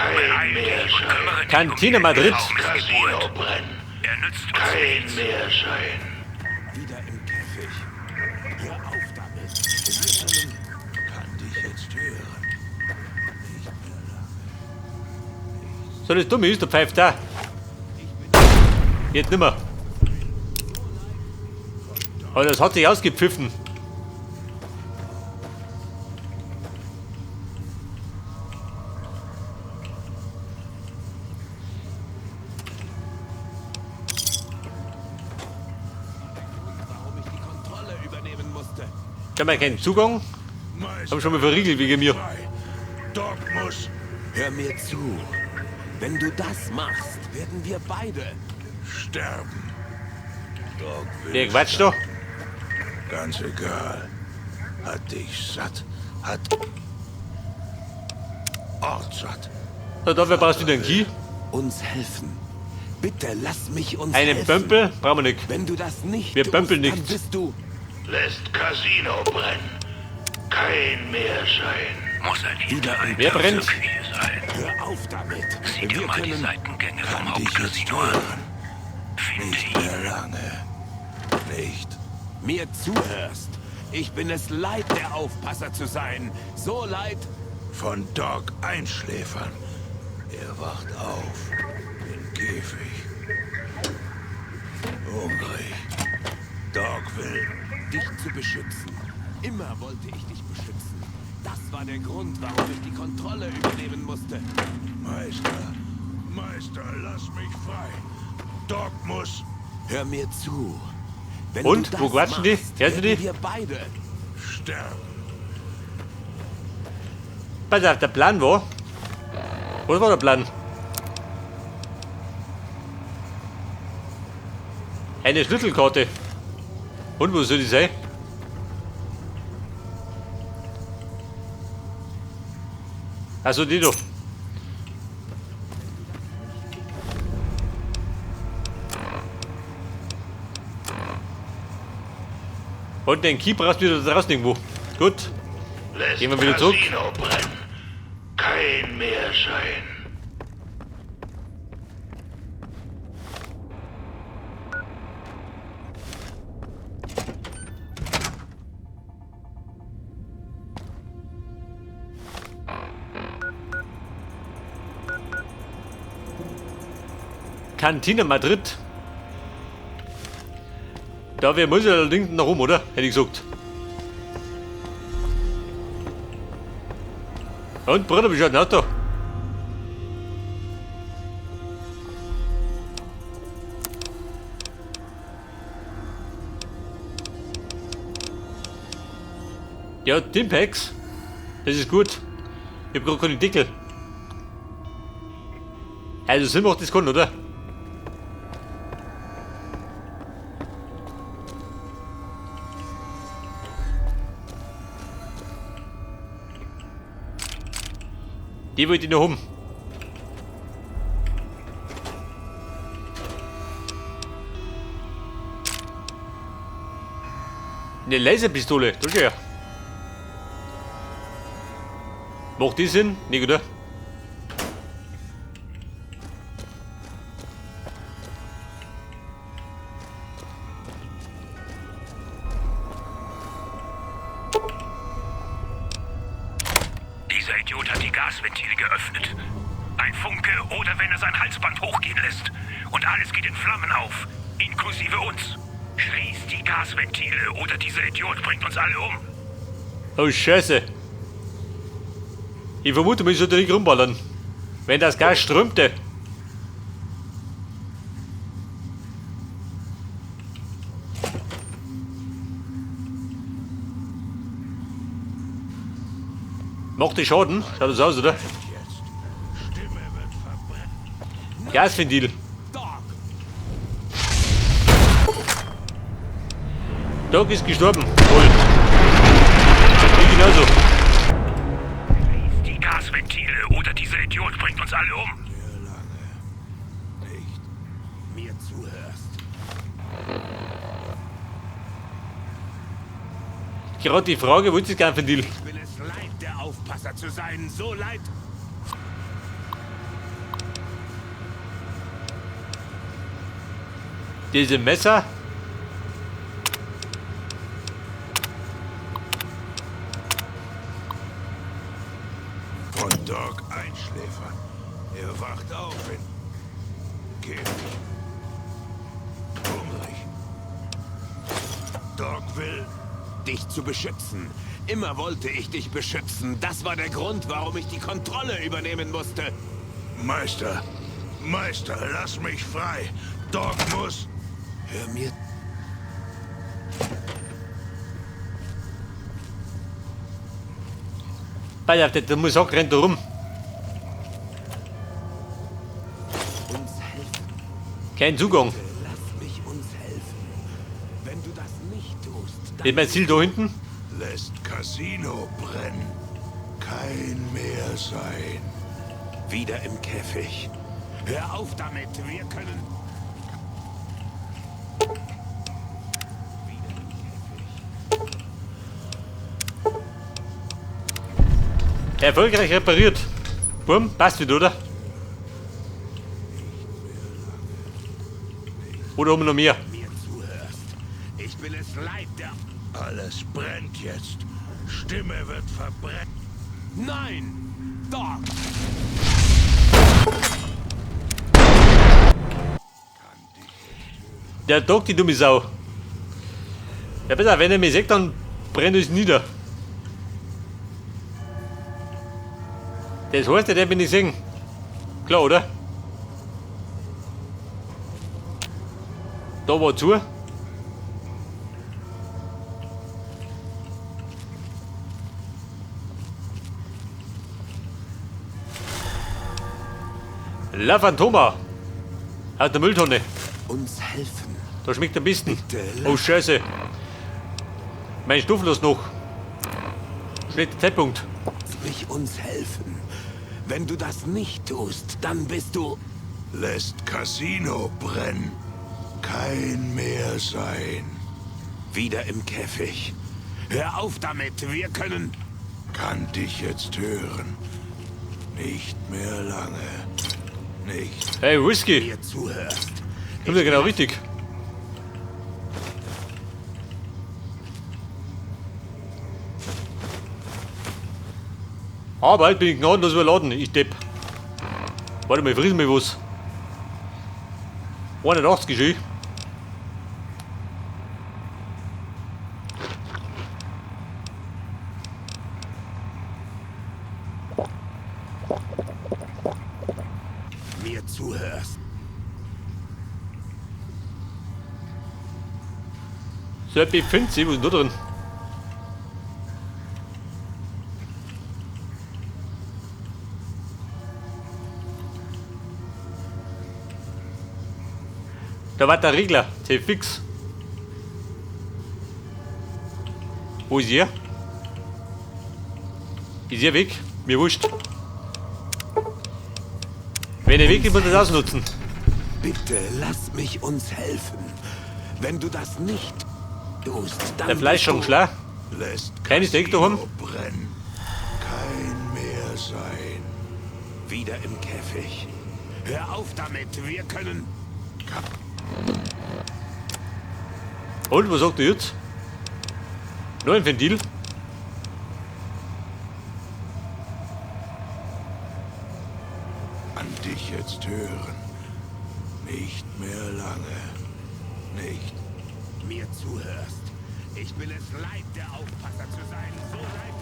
Kein Mehrschein. Kantine Madrid. Casino brennen. Er nützt uns Kein nichts. Mehrschein. Wieder im Käfig. Hör auf damit. Wir können... Kann dich jetzt hören. Nicht mehr lange. So, das Dumme ist, der pfeift da. Jetzt nimmer. Aber das hat sich ausgepfiffen. Warum ich die Kontrolle übernehmen musste. Ich habe keinen Zugang. Haben schon mal verriegelt wegen mir. Doc muss Hör mir zu. Wenn du das machst, werden wir beide... sterben. Doc will Wer quatscht da? Ganz egal. Hat dich satt. Hat Ort satt. So, dafür brauchst du wieder einen Key. uns helfen. Bitte lass mich uns Einen helfen. Pömpel brauchen wir nicht. Wenn du das nicht Wir tust, pömpeln dann nicht. bist du... Lässt Casino brennen. Kein Mehrschein. Muss ein Wieder ein Wer brennt? Hier sein. Hör auf damit. Sieh dir Wir mal die können... Seitengänge vom Kann dich jetzt Hauptcasino an. hören. Finde Nicht ihn. mehr lange. Nicht. mir zuhörst. Ich bin es leid, der Aufpasser zu sein. So leid... Von Doc einschläfern. Er wacht auf. Im Käfig. Hungrig. Doc will. dich zu beschützen. Immer wollte ich dich beschützen. Das war der Grund, warum ich die Kontrolle übernehmen musste. Meister, lass mich frei. Doc muss Hör mir zu. Wenn Und? du das Wo quatschen die? machst, Hörst du werden die? wir beide. sterben. Pass auf, der Plan war. Was war der Plan? Eine Schlüsselkarte. Und wo soll die sein? Also die doch. Und den Key brauchst du wieder draußen irgendwo. Gut. Lässt Gehen wir wieder zurück. Casino brennen. Kein Mehrschein. Kantine Madrid. Da wir muss ja allerdings nach rum, oder? Hätte ich gesagt. Und Bruder, wie schaut denn Auto? Ja, Timpeks. Das ist gut. Ich hab grad keinen Deckel. Also Sinn macht das keinen, oder? Die wollte ich noch haben. Eine Laserpistole, da schau her. Macht die Sinn? Nicht, oder? Dieser Idiot hat die Gasventile geöffnet. Ein Funke oder wenn er sein Halsband hochgehen lässt. Und alles geht in Flammen auf. Inklusive uns. Schließt die Gasventile oder dieser Idiot bringt uns alle um. Oh Scheiße. Ich vermute, man sollte nicht rumballern. Wenn das Gas strömte. Macht die Schaden? Schaut das aus, oder? Stimme wird verbrannt. Gasventil. Doc, Doc ist gestorben. Gold. Ich genauso. Schließt die Gasventile oder dieser Idiot bringt uns alle um. Nicht. mir zuhörst. Gerade die Frage, wo ist das Gasventil? Ich bin es leid, der Aufpasser zu sein. So leid. Diese Messer. Von Doc einschläfern. Er wacht auf in Käfig. Hungrig. Doc will... Dich zu beschützen. Immer wollte ich dich beschützen. Das war der Grund, warum ich die Kontrolle übernehmen musste. Meister, lass mich frei. Doc muss... Hör mir... Alter, der Musak rennt da rum. uns helfen. Kein Zugang. Lass mich uns helfen. Wenn du das nicht tust, dann... Ist mein Ziel da hinten? Lässt Casino brennen. Kein mehr sein. Wieder im Käfig. Hör auf damit, wir können... Wieder im Käfig. Erfolgreich repariert. Bumm, passt wieder, oder? Oder haben wir noch mehr? Mir zuhörst. Ich bin es leid, der... Alles brennt jetzt. Stimme wird verbrennt. Nein! Doc! Der Doc, die dumme Sau. Ja, besser, wenn er mich sagt, dann brennt es nieder. Das heißt, der bin ich singen. Klar, oder? Da war zu. La Phantoma. Aus der Mülltonne. Uns helfen. Da schmeckt am besten. Bitte, Oh, Scheiße. Mein Stuflos noch. Schlechter Zeitpunkt. lass mich uns helfen. Wenn du das nicht tust, dann bist du... Lässt Casino brennen. Kein mehr sein. wieder im Käfig. Hör auf damit, wir können... Kann dich jetzt hören. Nicht mehr lange. Nicht. Hey, Whisky. mir zuhörst. Kommt ja genau richtig. Aber halt bin ich gnadenlos überladen, ich Depp. Warte mal, friss mir was. 180 geschehen. Mir zuhörst. So ein B50, was ist da drin? Da war der Regler, der fix. Wo ist er? Ist er weg? Mir wurscht. Wenn er weg ist, muss er das ausnutzen. Bitte lass mich uns helfen. Wenn du das nicht tust, dann... Der Fleisch schon klar. Lässt Keine Steak daheim? Casino brennen. Kein mehr sein. Wieder im Käfig. Hör auf damit, wir können... Und, was sagt er jetzt? Noch ein Ventil? An dich jetzt hören. Nicht mehr lange. Nicht. mir zuhörst. Ich bin es leid, der Aufpasser zu sein. So leid.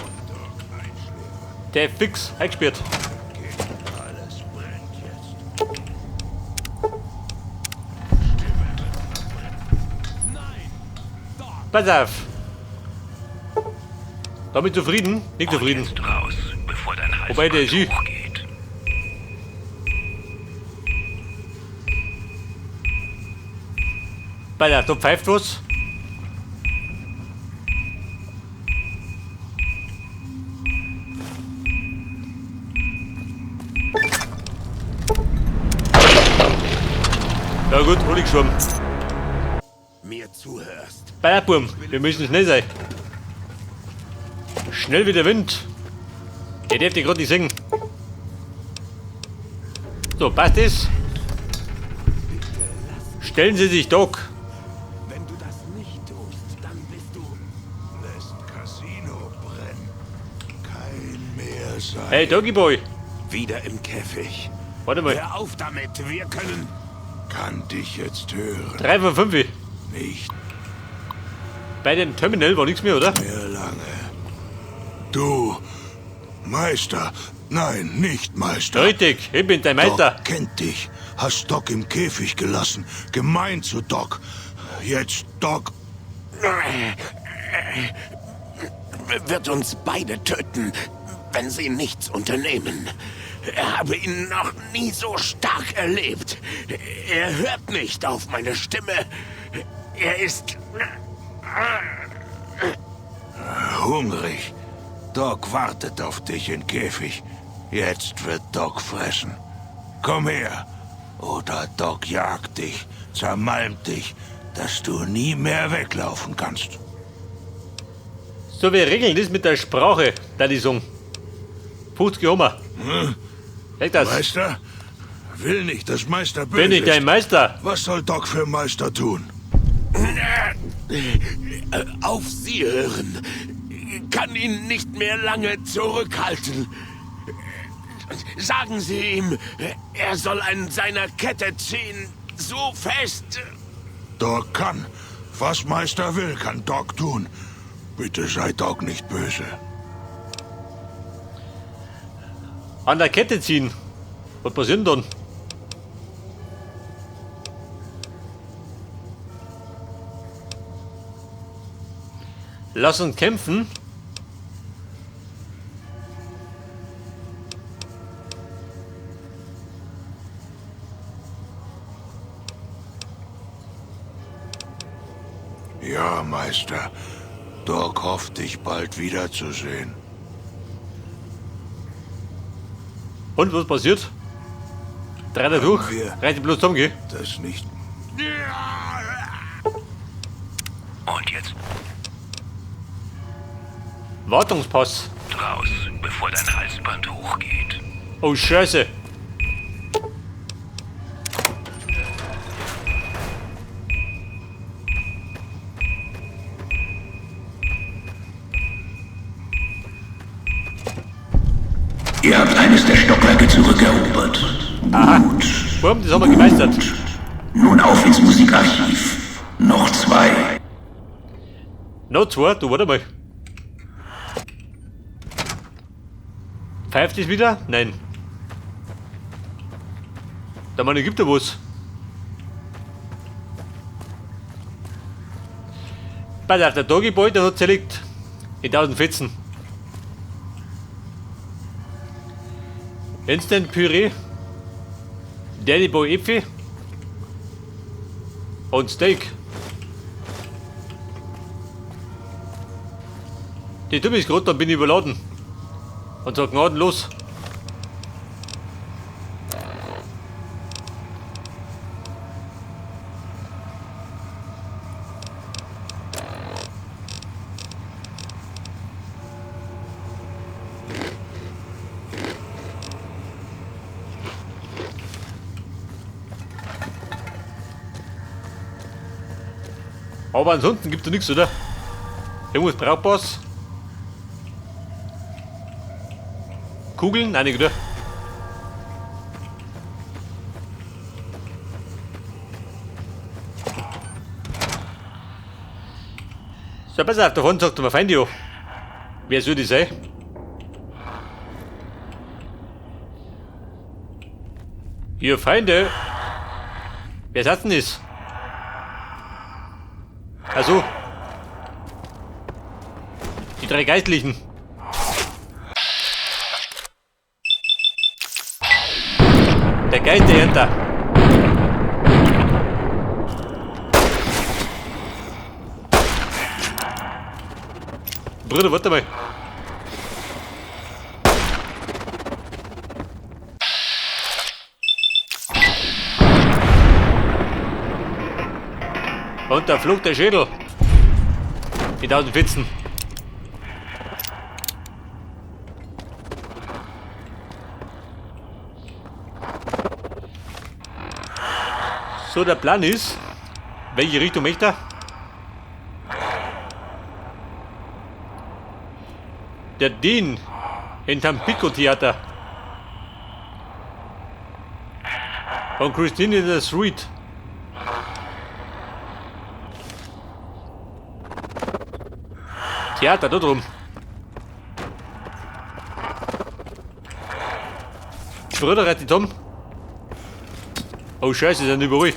Und Doc einschläfern. Der fix, eingesperrt. Geht. Alles brennt jetzt. Nein! Doc! Pass auf. Damit zufrieden? Nicht Und zufrieden. jetzt raus, bevor dein Hals Wobei der ist hochgeht. Pass auf, da pfeift was. Ja gut, hol ich schon. Mir zuhörst. Pass auf, Burm, wir müssen schnell sein. Schnell wie der Wind. Der darf dich gerade nicht singen. So, passt das? Bitte lass Stellen Sie sich, Doc. Wenn du das nicht tust, dann bist du... Lässt Casino brennen. Kein mehr sein. Hey, Doggy Boy. Wieder im Käfig. Warte mal. Hör auf damit, wir können... Kann dich jetzt hören. 3 von 5. Nicht Bei dem Terminal war nichts mehr, oder? mehr lange. Du, Meister. Nein, nicht Meister. Richtig, ich bin dein Meister. Doc kennt dich. Hast Doc im Käfig gelassen. Gemein zu Doc. Jetzt Doc. Wird uns beide töten, wenn sie nichts unternehmen. Er habe ihn noch nie so stark erlebt. Er hört nicht auf meine Stimme. Er ist... Hungrig. Doc wartet auf dich im Käfig. Jetzt wird Doc fressen. Komm her. Oder Doc jagt dich, zermalmt dich, dass du nie mehr weglaufen kannst. So, wir regeln das mit der Sprache, da die Song. 50 Hummer. Leg das. Meister? Will nicht, dass Meister böse Bin ich dein ist. Meister? Was soll Doc für Meister tun? Auf Sie hören. Kann ihn nicht mehr lange zurückhalten. Sagen Sie ihm, er soll an seiner Kette ziehen, so fest. Doc kann. Was Meister will, kann Doc tun. Bitte sei Doc nicht böse. An der Kette ziehen. Was passiert denn dann? Lass uns kämpfen. Ja, Meister. Doc hofft, dich bald wiederzusehen. Und was passiert? Drei da durch. wir- Reicht bloß zusammen, gell? Das nicht. Und jetzt Wartungspass. raus, bevor dein Halsband hochgeht. Oh, Scheiße. Ihr habt eines der Stockwerke zurückerobert. Gut. Boom, das haben wir gemeistert. Nun auf ins Musikarchiv. Noch 2. Noch 2, du warte mal. Pfeift es wieder? Nein. Der Mann gibt er was. Pass auf, der Doggy Boy, der hat zerlegt. In 1000 Fetzen. Instant Püree. Danny Boy Äpfel. Und Steak. Die Dumme ist gerade, dann bin ich überladen. Und sag gnadenlos. Aber ansonsten gibt es nichts, oder? Irgendwas Brauchbares? Kugeln? Nein, nicht, oder? So, pass auf, davon sagt der Feind ja. Wer soll das sein? Ihr Feinde? Wer sagt denn das? Also. Die 3 Geistlichen. Der Geist dahinter. Bruder, warte mal. Und da flog der Schädel. Die 1000 Fetzen. So, der Plan ist, welche Richtung möchte er? Der Dean in Tampico-Theater. Und Christine in der Street. Theater, da drum. Bruder, rett die Tom. Oh Scheiße, sind überall.